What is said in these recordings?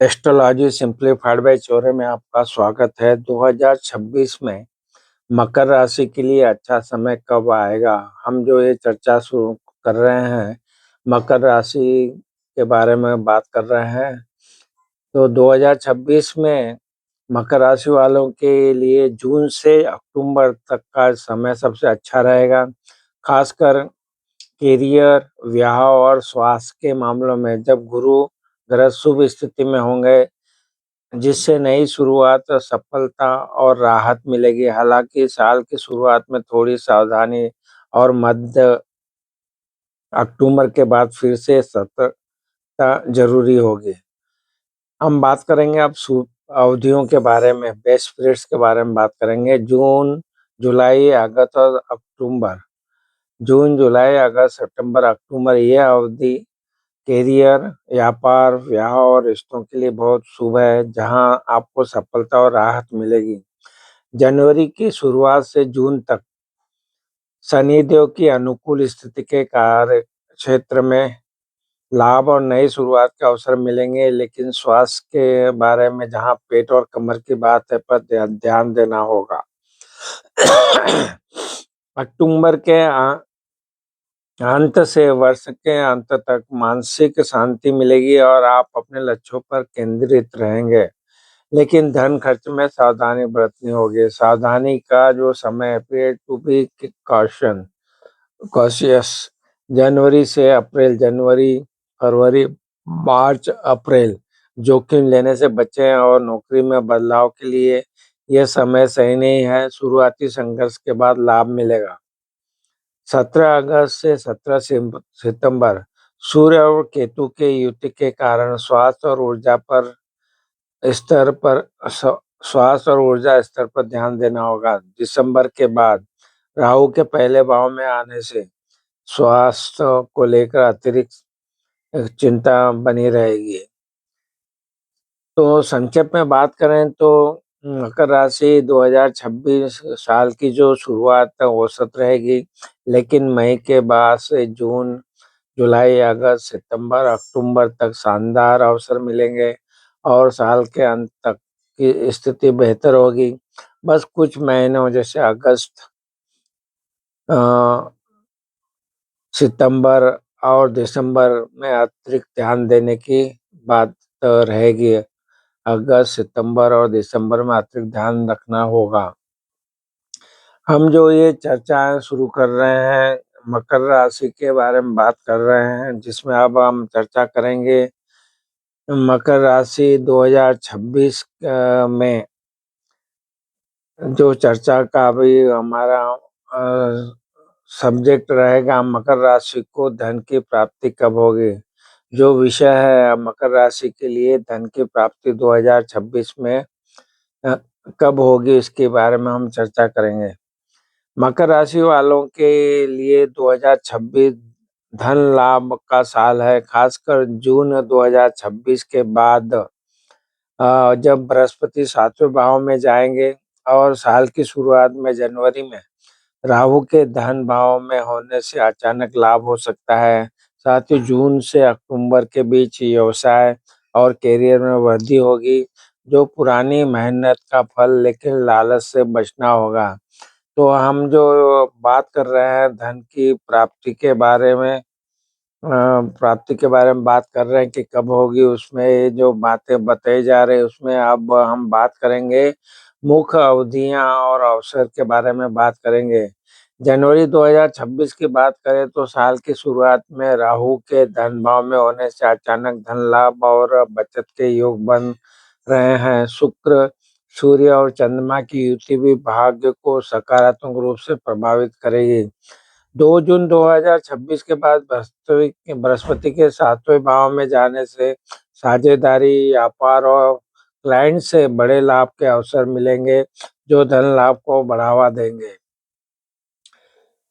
Astrology simplified bye Chaure में आपका स्वागत है। 2026 में मकर राशि के लिए अच्छा समय कब आएगा? हम जो ये चर्चा शुरू कर रहे हैं, मकर राशि के बारे में बात कर रहे हैं। तो 2026 में मकर राशि वालों के लिए जून से अक्टूबर तक का समय सबसे अच्छा रहेगा। खासकर करियर, विवाह और स्वास्थ्य के मामलों में जब गुरु ग्रह शुभ स्थिति में होंगे, जिससे नई शुरुआत, सफलता और राहत मिलेगी। हालांकि साल की शुरुआत में थोड़ी सावधानी और मध्य अक्टूबर के बाद फिर से सतर्कता जरूरी होगी। हम बात करेंगे अब अवधियों के बारे में, बेस्ट पीरियड्स के बारे में बात करेंगे। जून, जुलाई, अगस्त और अक्टूबर। जून, जुलाई, अगस्त, सितंबर, अक्टूबर यह अवधि करियर, व्यापार, विवाह और रिश्तों के लिए बहुत शुभ है, जहां आपको सफलता और राहत मिलेगी। जनवरी की शुरुआत से जून तक शनिदेव की अनुकूल स्थिति के कार्य क्षेत्र में लाभ और नई शुरुआत के अवसर मिलेंगे, लेकिन स्वास्थ्य के बारे में जहां पेट और कमर की बात है पर ध्यान देना होगा। अक्टूबर के अंत से वर्ष के अंत तक मानसिक शांति मिलेगी और आप अपने लक्ष्यों पर केंद्रित रहेंगे, लेकिन धन खर्च में सावधानी बरतनी होगी। सावधानी का जो समय है, पीरियड टू बी कॉशियस। जनवरी से अप्रैल, जनवरी, फरवरी, मार्च, अप्रैल जोखिम लेने से बचें और नौकरी में बदलाव के लिए यह समय सही नहीं है। शुरुआती संघर्ष के बाद लाभ मिलेगा। 17 अगस्त से 17 सितंबर सूर्य और केतु के युति के कारण स्वास्थ्य और ऊर्जा स्तर पर ध्यान देना होगा। दिसंबर के बाद राहु के पहले भाव में आने से स्वास्थ्य को लेकर अतिरिक्त चिंता बनी रहेगी। तो संक्षेप में बात करें तो मकर राशि 2026 साल की जो शुरुआत है औसत रहेगी, लेकिन मई के बाद से जून, जुलाई, अगस्त, सितंबर, अक्टूबर तक शानदार अवसर मिलेंगे और साल के अंत तक की स्थिति बेहतर होगी। बस कुछ महीनों जैसे अगस्त, सितंबर और दिसंबर में अतिरिक्त ध्यान देने की बात रहेगी। अगस्त, सितंबर और दिसंबर में अतिरिक्त ध्यान रखना होगा। हम जो ये चर्चाएं शुरू कर रहे हैं, मकर राशि के बारे में बात कर रहे हैं, जिसमें अब हम चर्चा करेंगे मकर राशि 2026 में जो चर्चा का अभी हमारा सब्जेक्ट रहेगा, मकर राशि को धन की प्राप्ति कब होगी। जो विषय है मकर राशि के लिए धन की प्राप्ति 2026 में कब होगी, इसके बारे में हम चर्चा करेंगे। मकर राशि वालों के लिए 2026 धन लाभ का साल है। खासकर जून 2026 के बाद जब बृहस्पति 7वें भाव में जाएंगे और साल की शुरुआत में जनवरी में राहु के धन भाव में होने से अचानक लाभ हो सकता है। साथ ही जून से अक्टूबर के बीच व्यवसाय और करियर में वृद्धि होगी, जो पुरानी मेहनत का फल, लेकिन लालच से बचना होगा। तो हम जो बात कर रहे हैं धन की प्राप्ति के बारे में बात कर रहे हैं कि कब होगी, उसमें ये जो बातें बताई जा रही है उसमें अब हम बात करेंगे मुख्य अवधियां और अवसर के बारे में बात करेंगे। जनवरी 2026 की बात करें तो साल की शुरुआत में राहु के धन भाव में होने से अचानक धन लाभ और बचत के योग बन रहे हैं। शुक्र, सूर्य और चंद्रमा की युति भी भाग्य को सकारात्मक रूप से प्रभावित करेगी। 2 जून 2026 के बाद बृहस्पति के 7वें भाव में जाने से साझेदारी, व्यापार और क्लाइंट से बड़े लाभ के अवसर मिलेंगे, जो धन लाभ को बढ़ावा देंगे।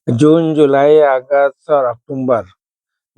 जून, जुलाई, अगस्त और अक्टूबर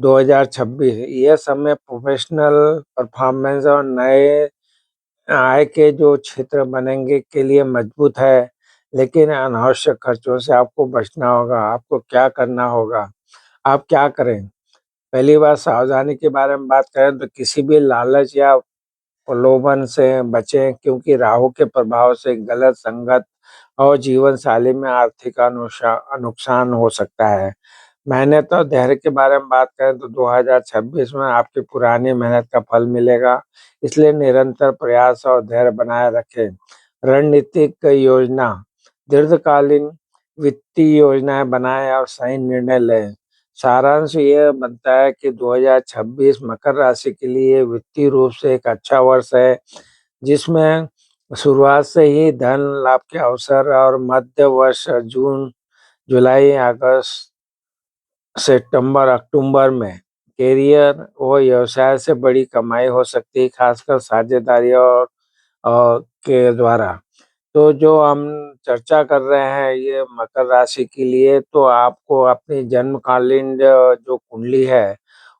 2026 यह समय प्रोफेशनल परफॉर्मेंस और नए आय के जो क्षेत्र बनेंगे के लिए मजबूत है, लेकिन अनावश्यक खर्चों से आपको बचना होगा। आपको क्या करना होगा, आप क्या करें? पहली बात, सावधानी के बारे में बात करें तो किसी भी लालच या प्रलोभन से बचें, क्योंकि राहु के प्रभाव से गलत संगत और जीवन शैली में आर्थिक नुकसान हो सकता है। मेहनत और धैर्य के बारे में बात करें तो 2026 में आपकी पुरानी मेहनत का फल मिलेगा, इसलिए निरंतर प्रयास और धैर्य बनाए रखें। रणनीतिक योजना, दीर्घकालीन वित्तीय योजनाएं बनाएं और सही निर्णय लें। सारांश ये बनता है कि 2026 मकर राशि के लिए वित्तीय रूप से एक अच्छा वर्ष है, जिसमें शुरुआत से ही धन लाभ के अवसर और मध्य वर्ष जून, जुलाई, अगस्त, सितंबर, अक्टूबर में करियर और व्यवसाय से बड़ी कमाई हो सकती है, खासकर साझेदारी और के द्वारा। तो जो हम चर्चा कर रहे हैं ये मकर राशि के लिए, तो आपको अपनी जन्मकालीन जो कुंडली है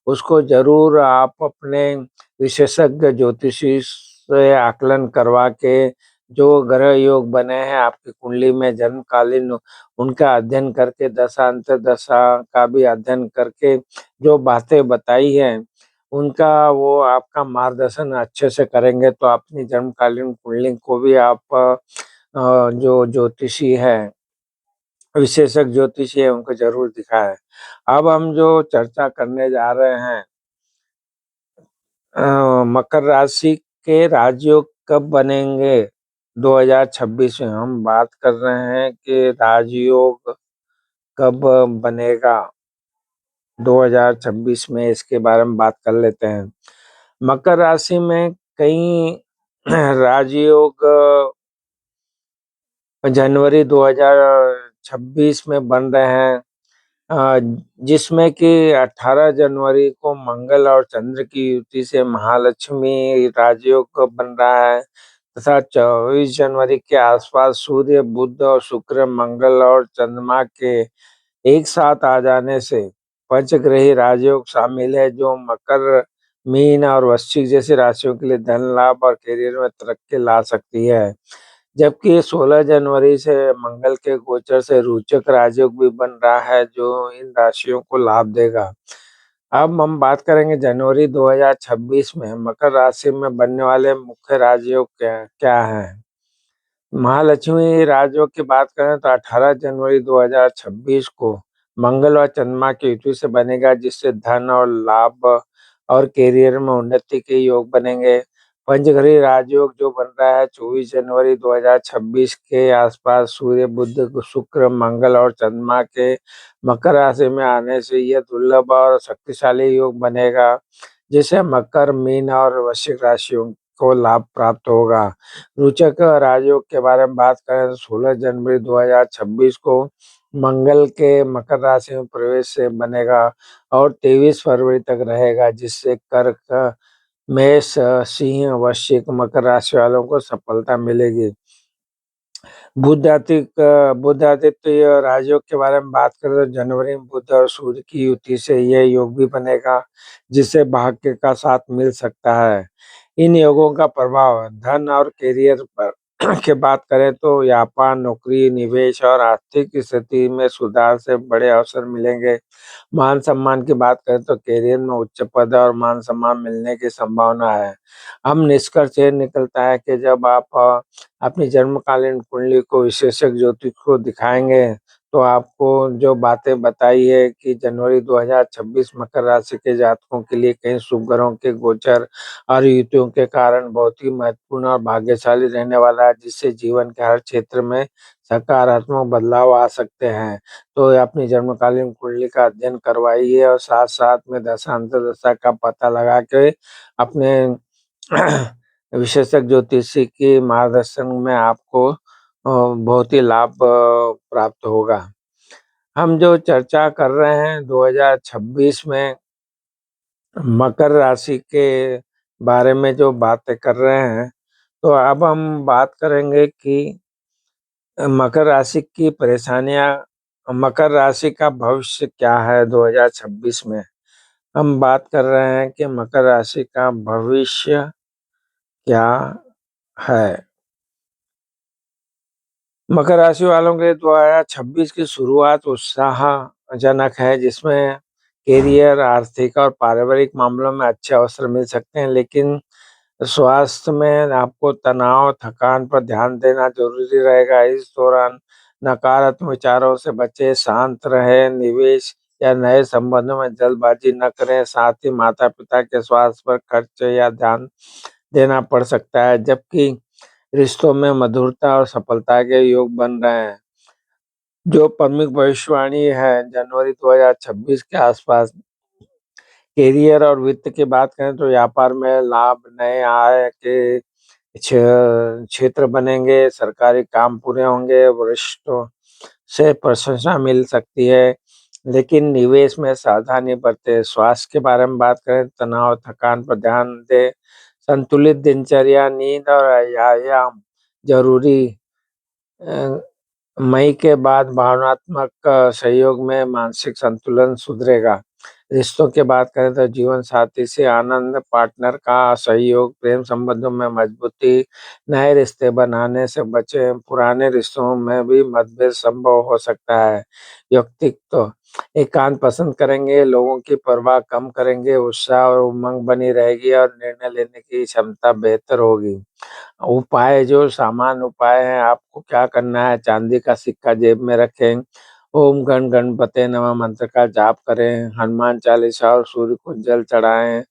उसको जरूर आप अपने विशेषज्ञ ज्योतिषी से आकलन करवा के जो ग्रह योग बने हैं आपकी कुंडली में जन्मकालीन, उनका अध्ययन करके दशा अंतर्दशा का भी अध्ययन करके जो बातें बताई हैं उनका वो आपका मार्गदर्शन अच्छे से करेंगे तो अपनी जन्मकालीन कुंडली को भी आप जो ज्योतिषी है, विशेषज्ञ ज्योतिषी है, उनको जरूर दिखाएं। अब हम जो चर्चा करने जा रहे हैं मकर राशि के राजयोग कब बनेंगे 2026 में, हम बात कर रहे हैं कि राजयोग कब बनेगा 2026 में, इसके बारे में बात कर लेते हैं। मकर राशि में कई राजयोग जनवरी 2026 में बन रहे हैं, अ, जिसमें कि 18 जनवरी को मंगल और चंद्र की युति से महालक्ष्मी राजयोग बन रहा है तथा 24 जनवरी के आसपास सूर्य, बुध और शुक्र, मंगल और चंद्रमा के एक साथ आ जाने से पंचग्रही राजयोग शामिल है, जो मकर, मीन और वृश्चिक जैसी राशियों के लिए धन लाभ और करियर में तरक्की ला सकती है। जबकि 16 जनवरी से मंगल के गोचर से रोचक राजयोग भी बन रहा है, जो इन राशियों को लाभ देगा। अब हम बात करेंगे जनवरी 2026 में मकर राशि में बनने वाले मुख्य राजयोग क्या क्या हैं। महालक्ष्मी राजयोग की बात करें तो 18 जनवरी 2026 को मंगल और चंद्रमा की युति से बनेगा, जिससे धन और लाभ और करियर में उन्नति के योग बनेंगे। पंचग्रही राजयोग जो बन रहा है 24 जनवरी 2026 के आसपास सूर्य, बुध, शुक्र, मंगल और चंद्रमा के मकर राशि में आने से यह दुर्लभ और शक्तिशाली योग बनेगा, जिससे मकर, मीन और वृश्चिक राशियों को लाभ प्राप्त होगा। रोचक राजयोग के बारे में बात करें तो 16 जनवरी 2026 को मंगल के मकर राशि में प्रवेश से बनेगा और 23 फरवरी तक रहेगा, जिससे कर्क, मेष, सिंह, वृश्चिक, मकर राशि वालों को सफलता मिलेगी। बुधादित्य राजयोग के बारे में बात करें तो जनवरी में बुध और सूर्य की युति से यह योग भी बनेगा, जिससे भाग्य का साथ मिल सकता है। इन योगों का प्रभाव धन और करियर पर के बात करें तो व्यापार, नौकरी, निवेश और आर्थिक स्थिति में सुधार से बड़े अवसर मिलेंगे। मान सम्मान की बात करें तो करियर में उच्च पद और मान सम्मान मिलने की संभावना है। हम निष्कर्ष ये निकलता है कि जब आप अपनी जन्मकालीन कुंडली को विशेषज्ञ ज्योतिष को दिखाएंगे तो आपको जो बातें बताई है कि जनवरी 2026 मकर राशि के जातकों के लिए कई शुभ ग्रहों के गोचर और युतियों के कारण बहुत ही महत्वपूर्ण और भाग्यशाली रहने वाला है, जिससे जीवन के हर क्षेत्र में सकारात्मक बदलाव आ सकते हैं। तो अपनी जन्मकालीन कुंडली का अध्ययन करवाइए और साथ साथ में दशा अंतर्दशा का पता लगा के अपने विशेषज्ञ ज्योतिषी के मार्गदर्शन में आपको बहुत ही लाभ प्राप्त होगा। हम जो चर्चा कर रहे हैं 2026 में मकर राशि के बारे में जो बातें कर रहे हैं, तो अब हम बात करेंगे कि मकर राशि की परेशानियां, मकर राशि का भविष्य क्या है 2026 में। हम बात कर रहे हैं कि मकर राशि का भविष्य क्या है। मकर राशि वालों के लिए 2026 की शुरुआत उत्साहजनक है, जिसमें करियर, आर्थिक और पारिवारिक मामलों में अच्छे अवसर मिल सकते हैं, लेकिन स्वास्थ्य में आपको तनाव, थकान पर ध्यान देना ज़रूरी रहेगा। इस दौरान नकारात्मक विचारों से बचें, शांत रहें, निवेश या नए संबंधों में जल्दबाज़ी न करें। साथ ही माता-पिता के स्वास्थ्य पर खर्च या ध्यान देना पड़ सकता है, जबकि रिश्तों में मधुरता और सफलता के योग बन रहे हैं। जो प्रमुख भविष्यवाणी है जनवरी 2026 के आसपास, करियर और वित्त की बात करें तो व्यापार में लाभ, नए आय के क्ष क्षेत्र बनेंगे, सरकारी काम पूरे होंगे, वरिष्ठों से प्रशंसा मिल सकती है, लेकिन निवेश में सावधानी बरतें। स्वास्थ्य के बारे में बात करें, तनाव, थकान पर ध्यान दें, संतुलित दिनचर्या, नींद और व्यायाम ज़रूरी अ, मई के बाद भावनात्मक सहयोग में मानसिक संतुलन सुधरेगा। रिश्तों की बात करें तो जीवन साथी से आनंद, पार्टनर का सहयोग, प्रेम संबंधों में मजबूती, नए रिश्ते बनाने से बचें। पुराने रिश्तों में भी मतभेद संभव हो सकता है। व्यक्तित्व एकांत पसंद करेंगे, लोगों की परवाह कम करेंगे, उत्साह और उमंग बनी रहेगी और निर्णय लेने की क्षमता बेहतर होगी। उपाय जो सामान्य उपाय हैं, आपको क्या करना है, चांदी का सिक्का जेब में रखें, ओम गण गणपते नमः मंत्र का जाप करें, हनुमान चालीसा और सूर्य को जल चढ़ाएँ।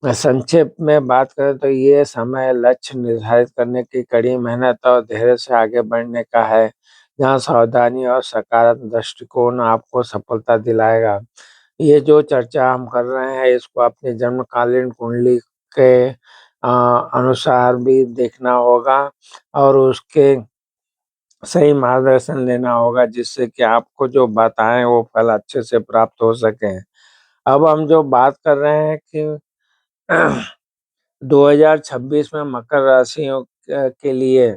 संक्षेप में बात करें तो ये समय लक्ष्य निर्धारित करने की कड़ी मेहनत और धैर्य से आगे बढ़ने का है, जहाँ सावधानी और सकारात्मक दृष्टिकोण आपको सफलता दिलाएगा। ये जो चर्चा हम कर रहे हैं, इसको अपनी जन्मकालीन कुंडली के अनुसार भी देखना होगा और उसके सही मार्गदर्शन लेना होगा, जिससे कि आपको जो बताएँ वो फल अच्छे से प्राप्त हो सकें। अब हम जो बात कर रहे हैं कि 2026 में मकर राशियों के लिए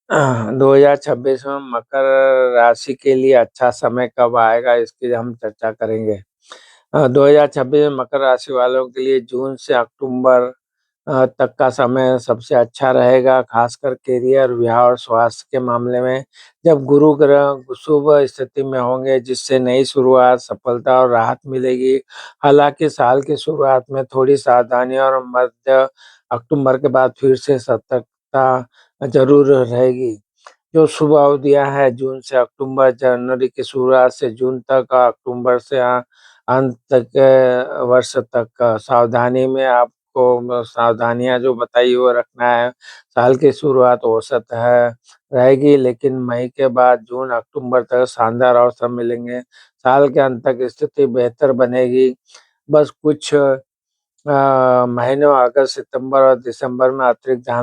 2026 में मकर राशि के लिए अच्छा समय कब आएगा, इसकी हम चर्चा करेंगे। 2026 में मकर राशि वालों के लिए जून से अक्टूबर तक का समय सबसे अच्छा रहेगा, खासकर करियर, विवाह और स्वास्थ्य के मामले में। जब गुरु ग्रह शुभ स्थिति में होंगे, जिससे नई शुरुआत, सफलता और राहत मिलेगी। हालांकि साल की शुरुआत में थोड़ी सावधानी और मध्य अक्टूबर के बाद फिर से सतर्कता जरूर रहेगी। जो शुभ अवधियाँ हैं, जून से अक्टूबर, जनवरी की शुरुआत से जून तक, अक्टूबर से अंत तक के वर्ष तक का सावधानी में आपको सावधानियाँ जो बताई वो रखना है। साल की शुरुआत औसत है रहेगी, लेकिन मई के बाद जून अक्टूबर तक शानदार अवसर मिलेंगे। साल के अंत तक स्थिति बेहतर बनेगी। बस कुछ महीनों अगस्त, सितंबर और दिसंबर में अतिरिक्त ध्यान